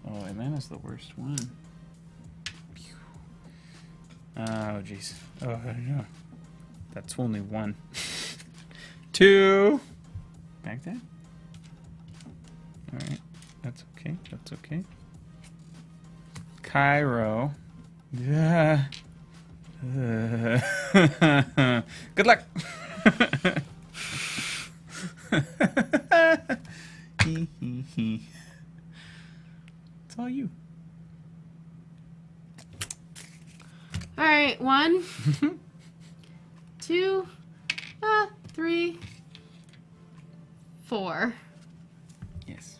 Oh, Atlanta's the worst one. Oh, jeez. Oh, no. That's only 1. 2. Baghdad? Alright. That's okay. That's okay. Cairo. Good luck. It's all you. All right, 1, 2, 3, 4. Yes.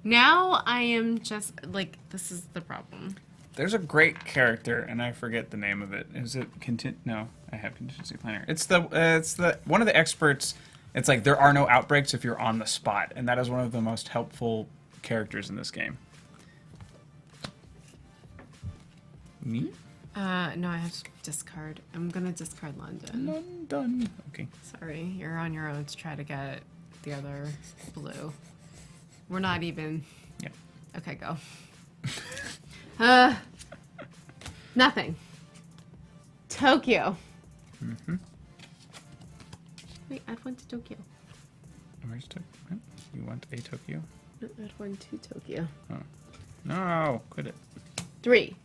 Now I am just like, this is the problem. There's a great character, and I forget the name of it. Is it No, I have contingency planner. It's the one of the experts. It's like there are no outbreaks if you're on the spot, and that is one of the most helpful characters in this game. Me? No, I have to discard. I'm gonna discard London. London. Okay. Sorry, you're on your own to try to get the other blue. We're not even. Yeah. Okay, go. Nothing. Tokyo. Mm-hmm. Wait, add 1 to Tokyo. Where's Tokyo? You want a Tokyo? No, add 1 to Tokyo. Oh. No, quit it. 3.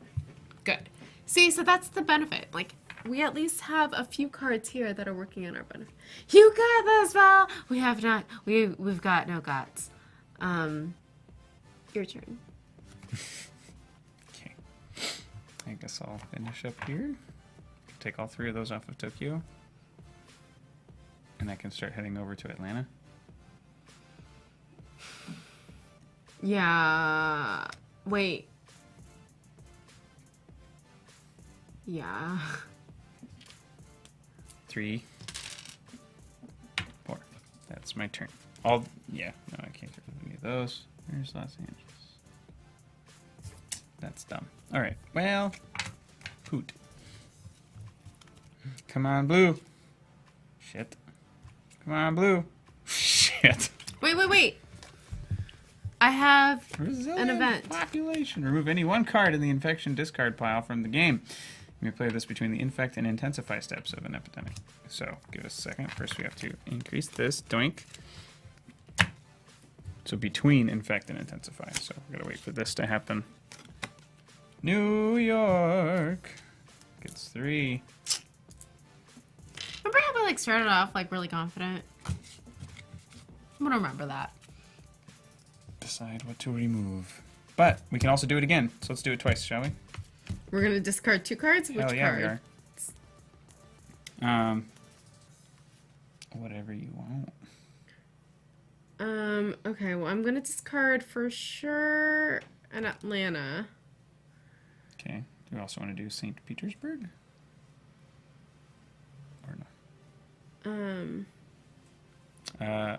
Good. See, so that's the benefit. Like, we at least have a few cards here that are working in our benefit. You got this, Val! We have not. We've got no guts. Your turn. Okay. I guess I'll finish up here. Take all 3 of those off of Tokyo. And I can start heading over to Atlanta. Yeah. Wait. Yeah. 3, 4. That's my turn. Yeah, no, I can't get rid of any of those. There's Los Angeles. That's dumb. Alright, well, poot. Come on, blue. Shit. Come on, blue. Shit. Wait. I have Resilient an event. Population. Remove any one card in the infection discard pile from the game. You may play this between the infect and intensify steps of an epidemic. So, give us a second. First, we have to increase this. Doink. So, between infect and intensify. So, we're going to wait for this to happen. New York gets 3. Remember how we started off really confident? I'm gonna remember that. Decide what to remove. But we can also do it again. So let's do it twice, shall we? We're gonna discard 2 cards. Which Hell yeah, card? we are. Whatever you want. Okay, well, I'm gonna discard for sure an Atlanta. Okay. Do we also want to do St. Petersburg? Or no?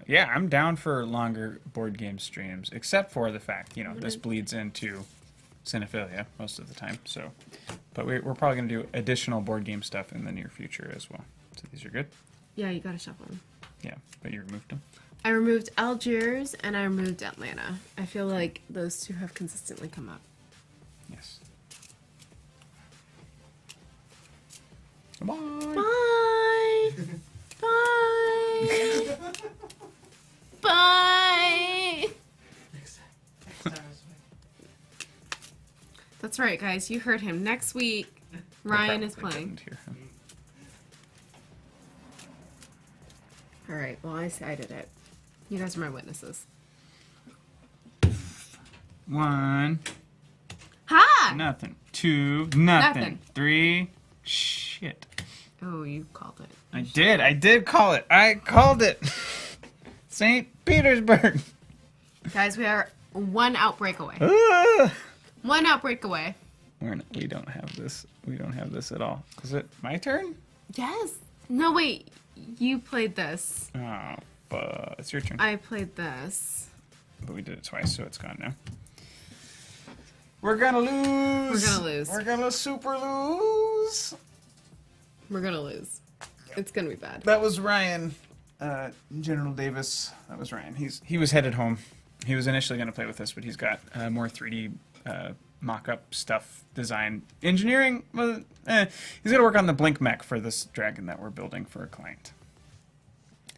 Yeah, I'm down for longer board game streams, except for the fact, this bleeds into Cinephilia most of the time. So, but we're probably going to do additional board game stuff in the near future as well. So these are good? Yeah, you gotta shuffle them. Yeah, but you removed them. I removed Algiers and I removed Atlanta. I feel like those 2 have consistently come up. Yes. Bye. Bye. Bye. Bye. Next time. That's right, guys. You heard him. Next week, Ryan is playing. Didn't hear him. All right. Well, I cited it. You guys are my witnesses. 1. Ha! Nothing. 2. Nothing. Nothing. 3. Shit. Oh, you called it. I did call it. I called it. St. Petersburg. Guys, we are 1 outbreak away. 1 outbreak away. We don't have this. We don't have this at all. Is it my turn? Yes. No, wait. You played this. Oh, but it's your turn. I played this. But we did it twice, so it's gone now. We're gonna lose. We're gonna lose. We're gonna super lose. We're gonna lose. It's gonna be bad. That was Ryan, General Davis. That was Ryan. He was headed home. He was initially gonna play with us, but he's got more 3D mock-up stuff, design, engineering. Well, he's gonna work on the Blink mech for this dragon that we're building for a client.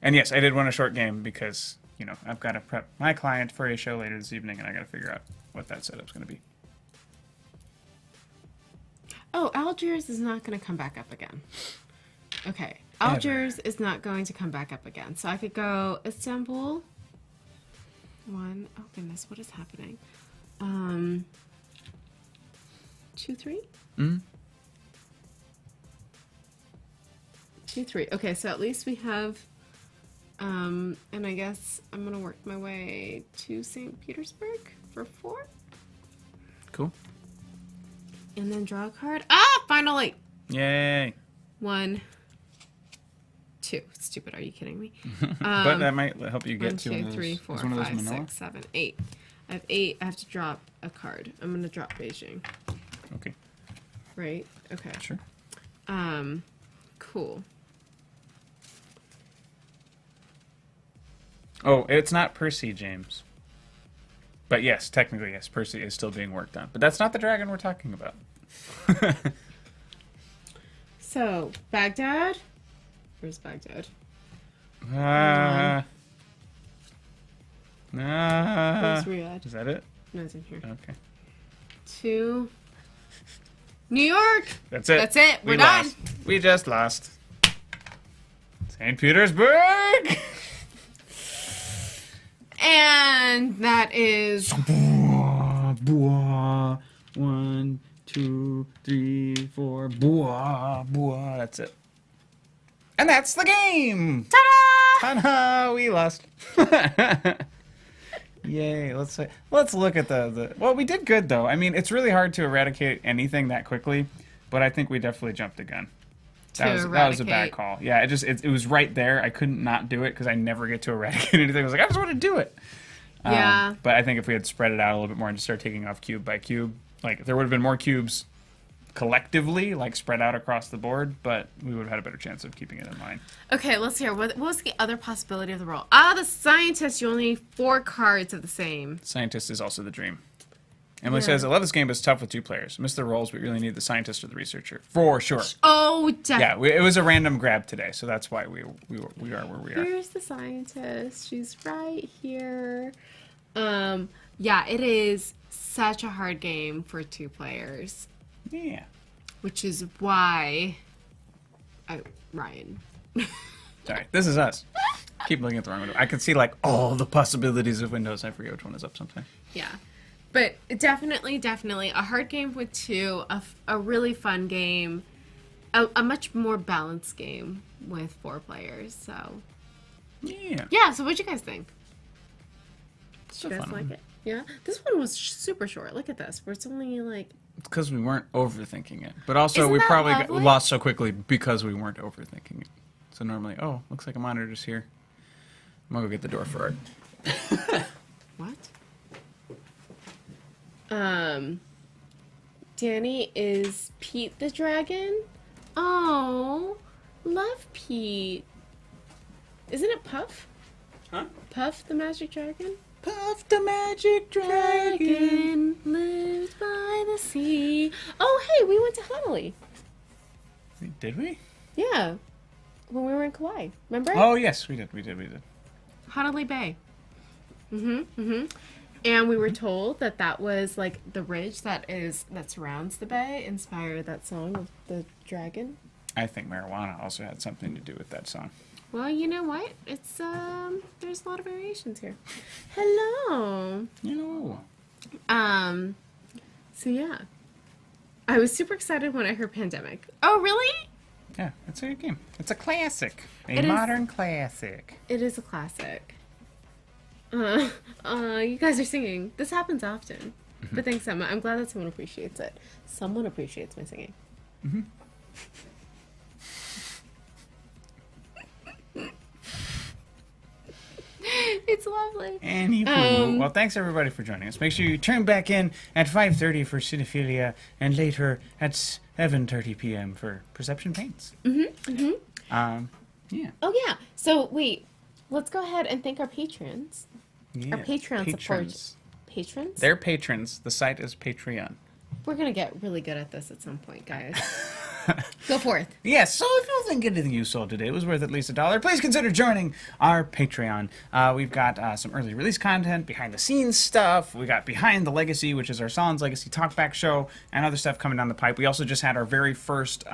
And yes, I did want a short game because I've got to prep my client for a show later this evening, and I got to figure out what that setup's gonna be. Oh, Algiers is not going to come back up again. Okay. Algiers is not going to come back up again. So I could go Istanbul. 1. Oh, goodness. What is happening? 2, 3? 2, 3. Okay, so at least we have... and I guess I'm going to work my way to St. Petersburg for 4. Cool. And then draw a card. Ah! Finally! Yay! 1, 2. Stupid, are you kidding me? But that might help you get 1, to 2, one of those, 3, 4, is one of those 5, Manila? 6, 7, 8. I have 8. I have to drop a card. I'm going to drop Beijing. Okay. Right? Okay. Sure. Cool. Oh, it's not Percy, James. But yes, technically, yes, Percy is still being worked on. But that's not the dragon we're talking about. So, Baghdad? Where's Baghdad? Where's Riyadh? Is that it? No, it's in here. Okay. 2. New York! That's it. That's it. We're We done. lost. We just lost. St. Petersburg! And that is... 1, 2, 3, 4. That's it. And that's the game! Ta-da! Ta-da! We lost. Yay! Let's look at the. Well, we did good though. I mean, it's really hard to eradicate anything that quickly, but I think we definitely jumped the gun. That was a bad call. Yeah, it was right there. I couldn't not do it because I never get to eradicate anything. I was like, I just want to do it. Yeah. But I think if we had spread it out a little bit more and just started taking off cube by cube, like there would have been more cubes collectively, like spread out across the board, but we would have had a better chance of keeping it in line. Okay, let's hear. What was the other possibility of the roll? Ah, the scientist. You only need 4 cards of the same. Scientist is also the dream. Emily says, I love this game, but it's tough with 2 players. Miss the rolls, we really need the scientist or the researcher. For sure. Oh, Yeah, it was a random grab today, so that's why we are where we are. Here's the scientist. She's right here. Yeah, it is such a hard game for 2 players. Yeah. Which is why... Ryan. Sorry, this is us. Keep looking at the wrong window. I can see, like, all the possibilities of windows. I forget which one is up sometimes. Yeah. But definitely a hard game with 2, a really fun game, a much more balanced game with 4 players. So yeah. So what'd you guys think? It's a Did you fun guys like one. it? Yeah. This one was super short. Look at this. Where it's only like. It's because we weren't overthinking it. But also, Isn't we that probably got lovely? lost so quickly because we weren't overthinking it. So normally, oh, looks like a monitor's here. I'm gonna go get the door for it. What? Danny is Pete the dragon. Oh, love Pete. Isn't it Puff? Huh? Puff the magic dragon? Puff the magic dragon. Lives by the sea. Oh, hey, we went to Honolulu. Did we? Yeah. When we were in Kauai. Remember? Oh, yes, we did. Honolulu Bay. And we were told that was like the ridge that surrounds the bay inspired that song of the dragon. I think marijuana also had something to do with that song. Well, you know what? It's there's a lot of variations here. Hello. So yeah. I was super excited when I heard Pandemic. Oh, really? Yeah, it's a good game. It's a classic. It is. Modern classic. It is a classic. You guys are singing. This happens often. But thanks, Emma. I'm glad that someone appreciates it. Someone appreciates my singing. It's lovely. Anywho, well, thanks everybody for joining us. Make sure you turn back in at 5:30 for Cinephilia and later at 7:30 p.m. for Perception Paints. Yeah. Oh, yeah. So, wait. Let's go ahead and thank our patrons. Yeah. Our Patreon support. Patrons. Patrons? They're patrons. The site is Patreon. We're going to get really good at this at some point, guys. Go forth. Yes, so if you think anything you sold today was worth at least $1, please consider joining our Patreon. We've got some early release content, behind the scenes stuff. We got Behind the Legacy, which is our Sans Legacy talkback show, and other stuff coming down the pipe. We also just had our very first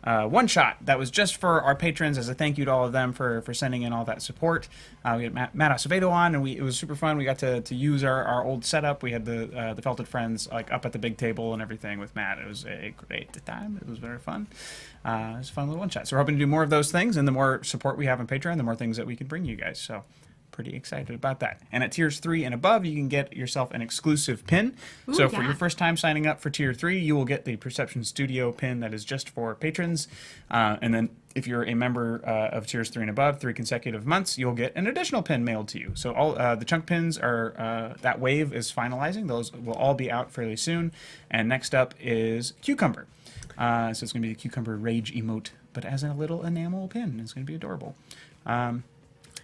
one shot that was just for our patrons as a thank you to all of them for sending in all that support. We had Matt Acevedo on, and it was super fun. We got to use our old setup. We had the Felted Friends like up at the big table and everything with Matt. It was a great time. It was very fun. It was a fun little one shot. So we're hoping to do more of those things, and the more support we have on Patreon, the more things that we can bring you guys. So pretty excited about that. And at tiers 3 and above, you can get yourself an exclusive pin. So for your first time signing up for tier 3, you will get the Perception Studio pin that is just for patrons. And then if you're a member of tiers 3 and above, 3 consecutive months, you'll get an additional pin mailed to you. So all the chunk pins are, that wave is finalizing. Those will all be out fairly soon. And next up is Cucumber. So it's going to be the Cucumber Rage emote, but as a little enamel pin. It's going to be adorable.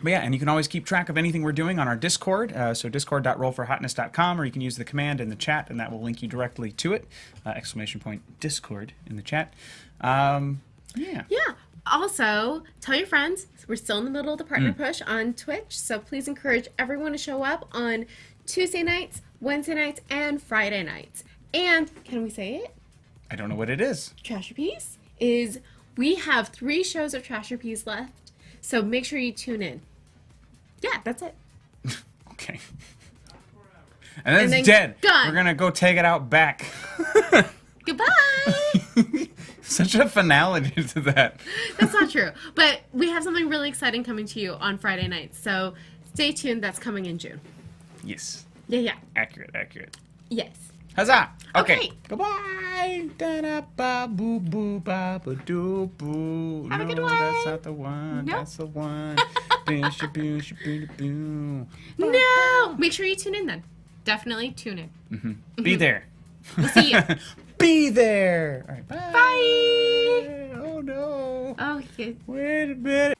But yeah, and you can always keep track of anything we're doing on our Discord, so discord.rollforhotness.com, or you can use the command in the chat, and that will link you directly to it. ! Discord in the chat. Yeah. Yeah. Also, tell your friends. We're still in the middle of the partner push on Twitch, so please encourage everyone to show up on Tuesday nights, Wednesday nights, and Friday nights. And, can we say it? I don't know what it is. Trasherpiece is, we have 3 shows of Trasherpiece left, so make sure you tune in. Yeah, that's it. Okay. And then it's dead. Gone. We're going to go take it out back. Goodbye! Such a finale to that. That's not true. But we have something really exciting coming to you on Friday nights, so stay tuned. That's coming in June. Yes. Yeah. Accurate. Yes. Huzzah! Okay. Goodbye. Da-da-ba-boo-boo-ba-ba-doo-boo. Have a good No, one. that's not the one. Nope. That's the one. Boo-shoo-boo-shoo-boo-doo. No! Make sure you tune in then. Definitely tune in. Be there. We'll see you. Be there. All right, bye. Bye! Oh, no. Oh, yeah. Wait a minute.